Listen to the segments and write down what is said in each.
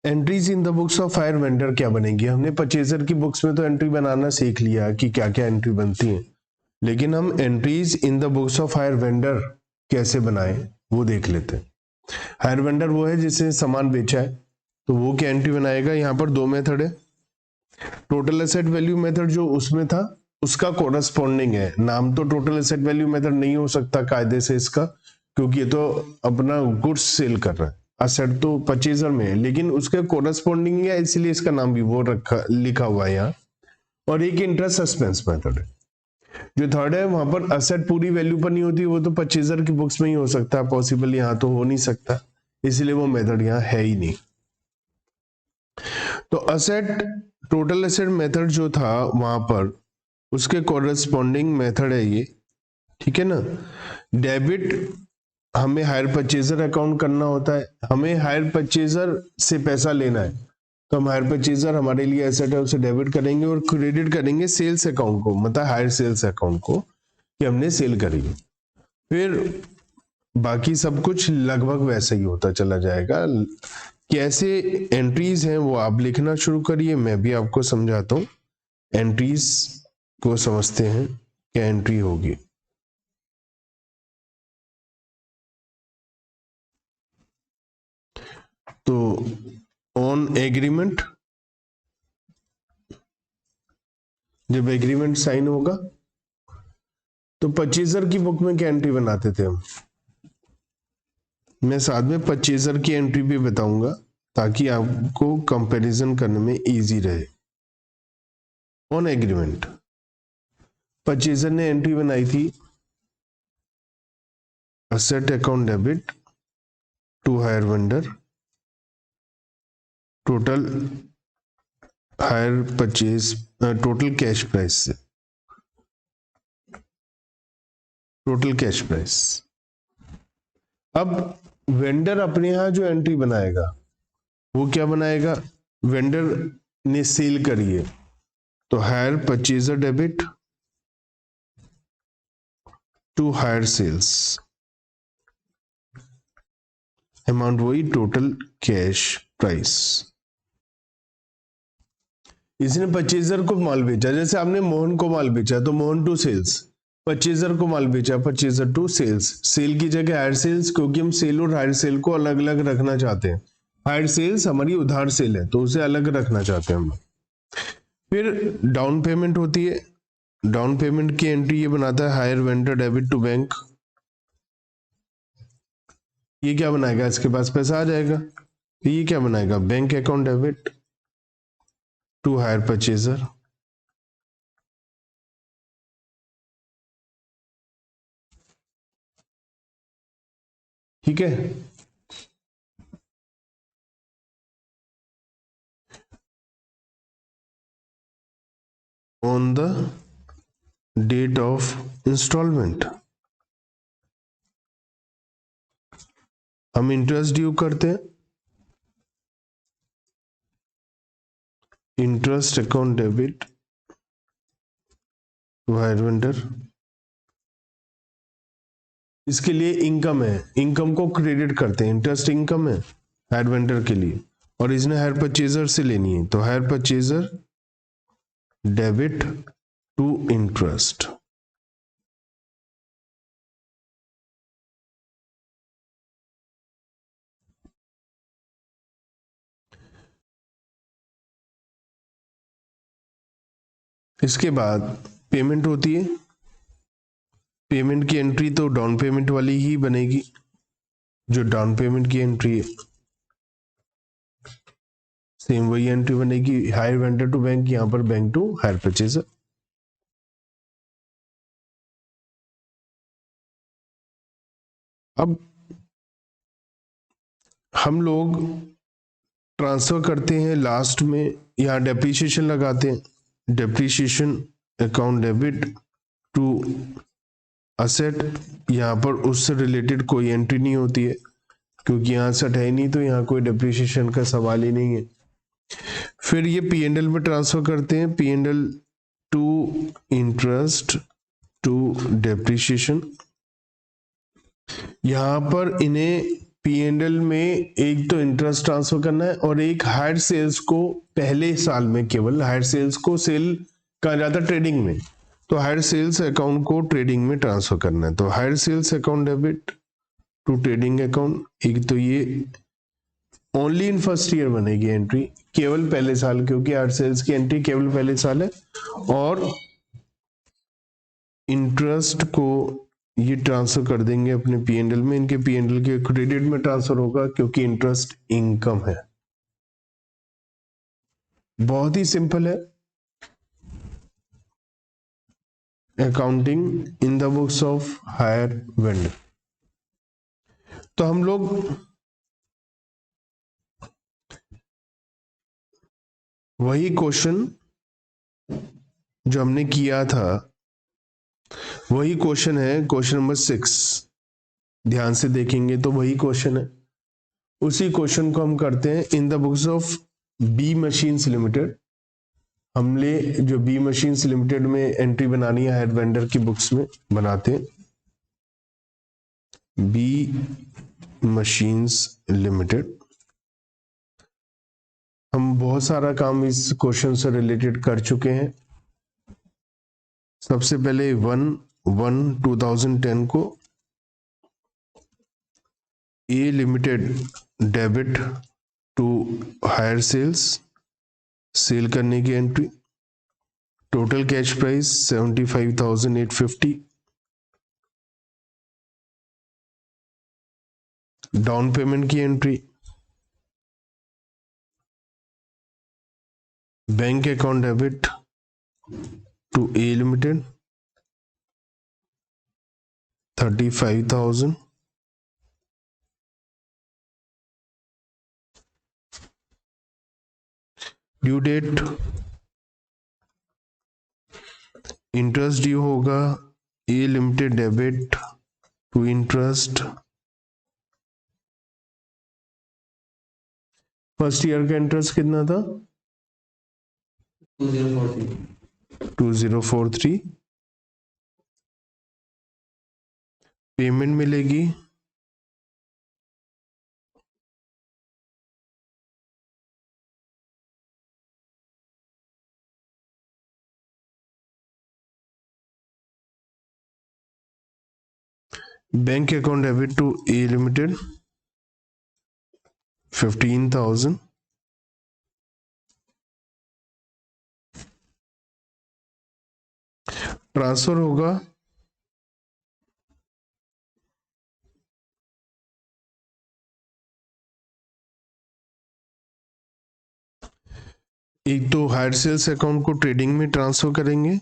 Entries in the books of higher vendor क्या बनेगी? हमने परचेजर की बुक्स में तो एंट्री बनाना सीख लिया कि क्या क्या एंट्री बनती है, लेकिन हम entries in the books of higher vendor कैसे बनाए वो देख लेते हैं। हायर वेंडर वो है जिसने सामान बेचा है, तो वो क्या एंट्री बनाएगा? यहाँ पर दो मेथड है। टोटल एसेट वैल्यू मेथड जो उसमें था उसका कोरस्पॉन्डिंग है। नाम तो टोटल एसेट वैल्यू मेथड नहीं हो सकता कायदे से इसका, क्योंकि ये तो अपना गुड्स सेल कर रहा है, असेट तो परचेजर में है, लेकिन उसके कोरस्पॉन्डिंग है, इसलिए इसका नाम भी वो रखा लिखा हुआ है यहाँ। और एक इंटरेस्ट सस्पेंस मेथड है। जो थर्ड है वहां पर असेट पूरी वैल्यू पर नहीं होती, वो तो परचेजर की बुक्स में ही हो सकता है, पॉसिबल यहाँ तो हो नहीं सकता, इसलिए वो मेथड यहाँ है ही नहीं। तो असेट टोटल एसेट मेथड जो था वहां पर उसके कोरस्पॉन्डिंग मेथड है ये, ठीक है ना। डेबिट हमें हायर परचेजर अकाउंट करना होता है, हमें हायर परचेजर से पैसा लेना है, तो हम हायर परचेजर हमारे लिए एसेट है उसे डेबिट करेंगे और क्रेडिट करेंगे सेल्स अकाउंट को, मतलब हायर सेल्स अकाउंट को कि हमने सेल करी। फिर बाकी सब कुछ लगभग वैसे ही होता चला जाएगा। कैसे एंट्रीज हैं वो आप लिखना शुरू करिए, मैं भी आपको समझाता हूँ। एंट्रीज को समझते हैं क्या एंट्री होगी। तो ऑन एग्रीमेंट, जब एग्रीमेंट साइन होगा तो परचेजर की बुक में क्या एंट्री बनाते थे हम? मैं साथ में परचेजर की एंट्री भी बताऊंगा ताकि आपको कंपैरिजन करने में इजी रहे। ऑन एग्रीमेंट परचेजर ने एंट्री बनाई थी asset account debit to hire vendor, total hire purchase total cash price से, टोटल कैश प्राइस। अब वेंडर अपने यहां जो एंट्री बनाएगा वो क्या बनाएगा? वेंडर ने सेल करी है तो hire purchaser debit to hire sales, amount वही टोटल कैश प्राइस। इसने परचेजर को माल बेचा, जैसे आपने मोहन को माल बेचा तो मोहन टू सेल्स, परचेजर को माल बेचा परचेजर टू सेल्स, सेल की जगह हायर सेल्स, क्योंकि हम सेल और हायर सेल को अलग अलग रखना चाहते हैं। हायर सेल्स हमारी उधार सेल है तो उसे अलग रखना चाहते हैं हम। फिर डाउन पेमेंट होती है, डाउन पेमेंट की एंट्री ये बनाता है hire vendor debit to bank. ये क्या बनाएगा? इसके पास पैसा आ जाएगा, तो ये क्या बनाएगा? Bank account debit to hire purchaser. ठीक है। On the date of instalment हम इंटरेस्ट ड्यू करते हैं, interest account debit to hire vendor. इसके लिए इनकम है, इनकम को क्रेडिट करते हैं, इंटरेस्ट इनकम है हायर वेंडर के लिए, और इसने हायर परचेजर से लेनी है तो hire purchaser debit to interest. इसके बाद पेमेंट होती है, पेमेंट की एंट्री तो डाउन पेमेंट वाली ही बनेगी, जो डाउन पेमेंट की एंट्री है सेम वही एंट्री बनेगी, हायर वेंडर टू बैंक, यहां पर बैंक टू हायर परचेजर। अब हम लोग ट्रांसफर करते हैं लास्ट में, यहां डेप्रीशिएशन लगाते हैं, depreciation account debit to asset. यहां पर उससे रिलेटेड कोई एंट्री नहीं होती है क्योंकि यहां सेट है ही नहीं, तो यहां कोई डेप्रीशिएशन का सवाल ही नहीं है। फिर ये P&L में ट्रांसफर करते हैं, P&L to interest to depreciation. यहां पर इन्हें P&L में एक तो इंटरेस्ट ट्रांसफर करना है और एक हायर सेल्स को पहले साल में केवल हायर सेल्स को सेल कहा जाता है ट्रेडिंग में, तो हायर सेल्स अकाउंट को ट्रेडिंग में ट्रांसफर करना है। तो hire sales account debit to trading account, एक तो ये ओनली इन फर्स्ट ईयर बनेगी एंट्री, केवल पहले साल, क्योंकि हायर सेल्स की एंट्री केवल पहले साल है। और इंटरेस्ट को ये ट्रांसफर कर देंगे अपने P&L में, इनके P&L के क्रेडिट में ट्रांसफर होगा क्योंकि इंटरेस्ट इनकम है। बहुत ही सिंपल है। Accounting in the books of higher vendor. तो हम लोग वही क्वेश्चन जो हमने किया था वही क्वेश्चन है, क्वेश्चन नंबर 6, ध्यान से देखेंगे तो वही क्वेश्चन है। उसी क्वेश्चन को हम करते हैं in the books of B machines limited. हमने जो बी मशीन्स लिमिटेड में एंट्री बनानी है हायर वेंडर की बुक्स में, बनाते हैं बी मशीन्स लिमिटेड। हम बहुत सारा काम इस क्वेश्चन से रिलेटेड कर चुके हैं। सबसे पहले 1/1/2010 को A limited debit to hire sales, sale करने की entry, total cash price 75,850, down payment की entry, bank account debit to A limited 35,000, due date interest due होगा A limited debit to interest, first year का interest कितना था 2043, payment मिलेगी bank account debit to A limited 15,000, transfer होगा एक तो hire sales account को ट्रेडिंग में ट्रांसफर करेंगे,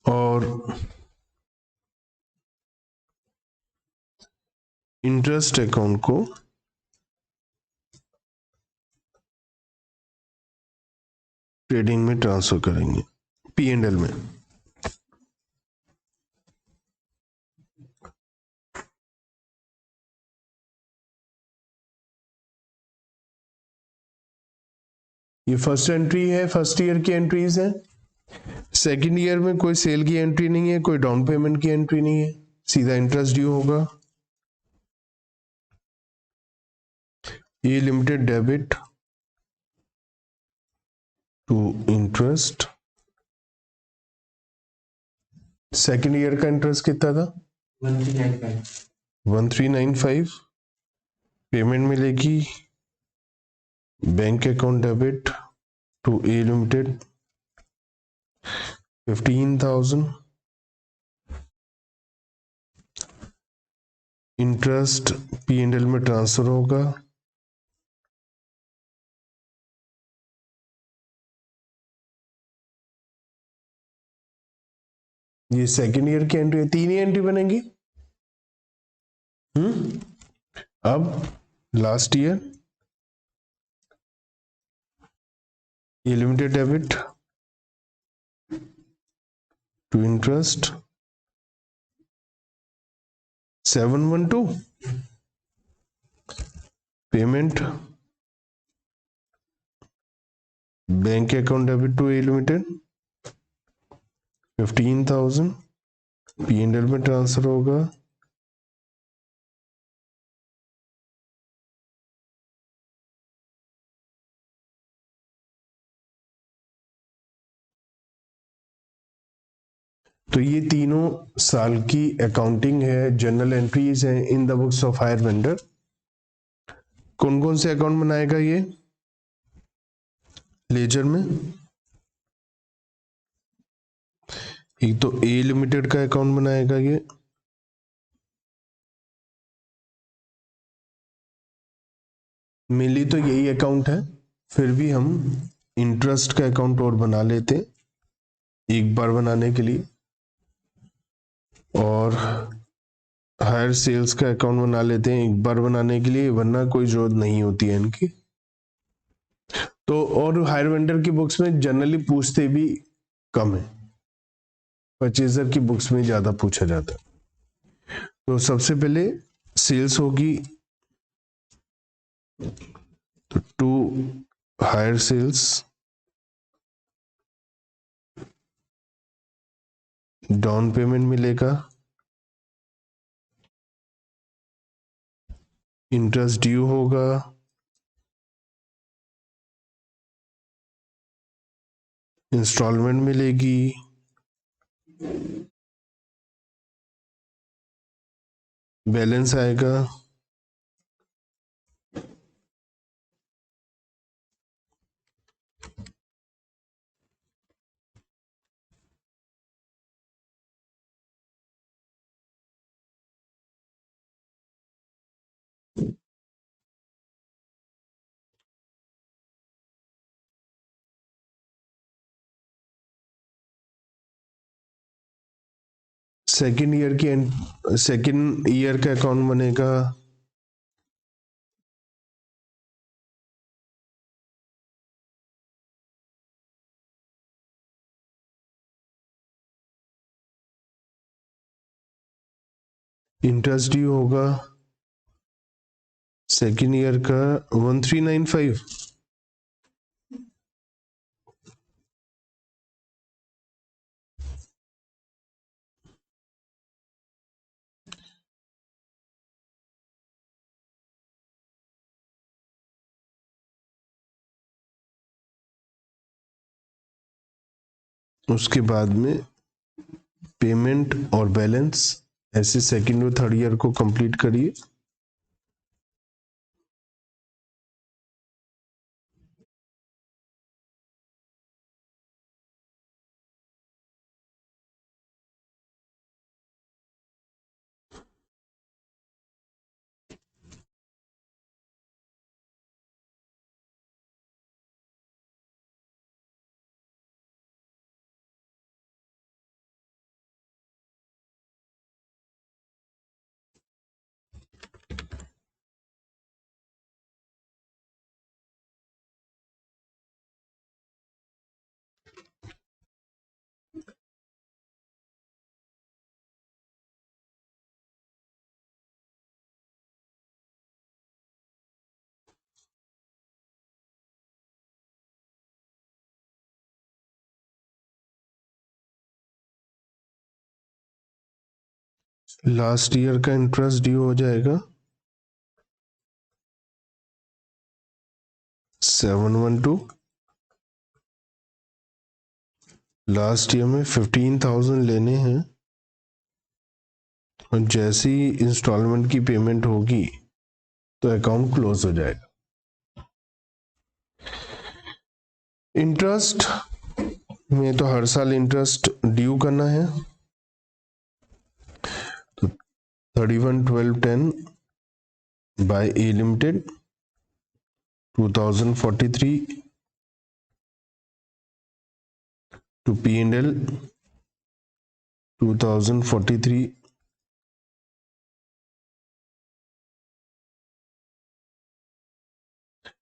और इंटरेस्ट अकाउंट को ट्रेडिंग में ट्रांसफर करेंगे P&L में। ये फर्स्ट एंट्री है, फर्स्ट ईयर की एंट्रीज है। सेकंड ईयर में कोई सेल की एंट्री नहीं है, कोई डाउन पेमेंट की एंट्री नहीं है, सीधा इंटरेस्ट ड्यू होगा। ये limited debit to interest, second year का इंटरेस्ट कितना था 1395, पेमेंट मिलेगी bank account debit to A limited 15,000, interest P&L में ट्रांसफर होगा ये सेकंड ईयर की एंट्री है, 3 ही एंट्री बनेगी। अब लास्ट ईयर ये limited debit to interest 712 payment bank account debit to A limited 15,000 P&L में ट्रांसफर होगा। तो ये तीनों साल की अकाउंटिंग है, जर्नल एंट्रीज है इन the books of higher vendor. कौन कौन से अकाउंट बनाएगा ये लेजर में? एक तो ए लिमिटेड का अकाउंट बनाएगा ये, मेनली तो यही अकाउंट है, फिर भी हम इंटरेस्ट का अकाउंट और बना लेते एक बार बनाने के लिए, और हायर सेल्स का अकाउंट बना लेते हैं एक बार बनाने के लिए, वरना कोई जरूरत नहीं होती है इनकी। तो और हायर वेंडर की बुक्स में जनरली पूछते भी कम है, परचेजर की बुक्स में ज्यादा पूछा जाता है। तो सबसे पहले सेल्स होगी, तो to hire sales, down payment मिलेगा, इंटरेस्ट ड्यू होगा, इंस्टॉलमेंट मिलेगी, बैलेंस आएगा, सेकेंड ईयर का अकाउंट बनेगा, इंटरेस्ट ड्यू होगा सेकेंड ईयर का 1395, उसके बाद में पेमेंट और बैलेंस, ऐसे सेकेंड और थर्ड ईयर को कंप्लीट करिए। लास्ट ईयर का इंटरेस्ट ड्यू हो जाएगा 712, लास्ट ईयर में 15,000 लेने हैं, और जैसे ही इंस्टॉलमेंट की पेमेंट होगी तो अकाउंट क्लोज हो जाएगा। इंटरेस्ट में तो हर साल इंटरेस्ट ड्यू करना है, तो 31/12/10 by A limited 2043 to P&L 2043,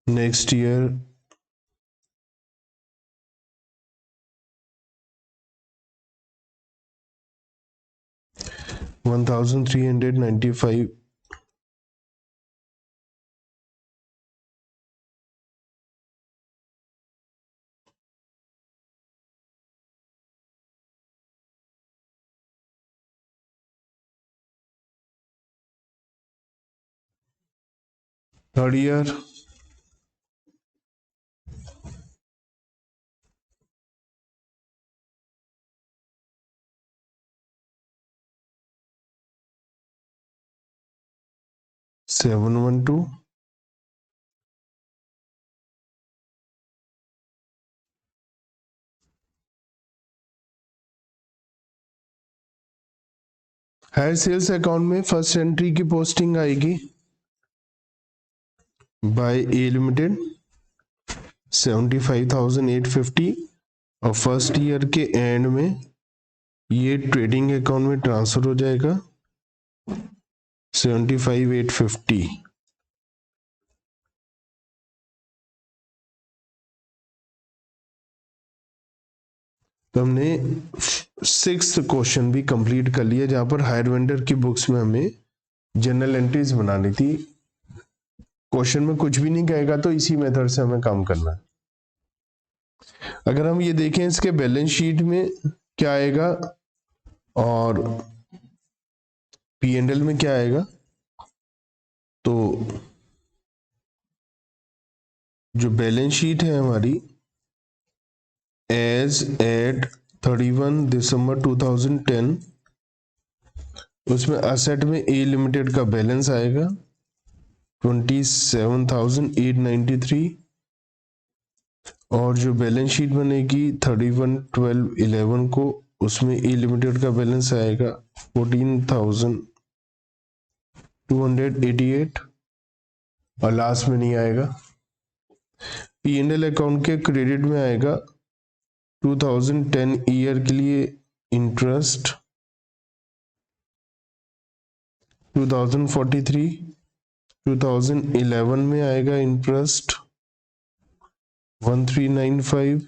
next year $1,395 third year, seven one two, hire sales account में फर्स्ट एंट्री की पोस्टिंग आएगी बाय ए लिमिटेड 75,850 और फर्स्ट ईयर के एंड में ये ट्रेडिंग अकाउंट में ट्रांसफर हो जाएगा 75,850। तो हमने सिक्स्थ क्वेश्चन भी कंप्लीट कर लिया, जहां पर हायर वेंडर की बुक्स में हमें जनरल एंट्रीज बनानी थी। क्वेश्चन में कुछ भी नहीं कहेगा तो इसी मेथड से हमें काम करना है। अगर हम ये देखें इसके बैलेंस शीट में क्या आएगा और P&L में क्या आएगा, तो जो बैलेंस शीट है हमारी एज एट 31 दिसंबर 2010, उसमें असेट में ए लिमिटेड का बैलेंस आएगा 27,893 और जो बैलेंस शीट बनेगी 31/12/11 को, उसमें ए लिमिटेड का बैलेंस आएगा 14,288 और लास्ट में नहीं आएगा। P&L अकाउंट के क्रेडिट में आएगा 2010 ईयर के लिए इंटरेस्ट 2043, 2011 में आएगा इंटरेस्ट 1395,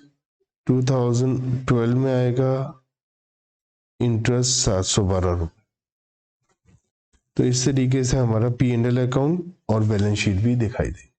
2012 में आएगा इंटरेस्ट 712 रुपये। तो इस तरीके से हमारा P&L अकाउंट और बैलेंस शीट भी दिखाई देगी।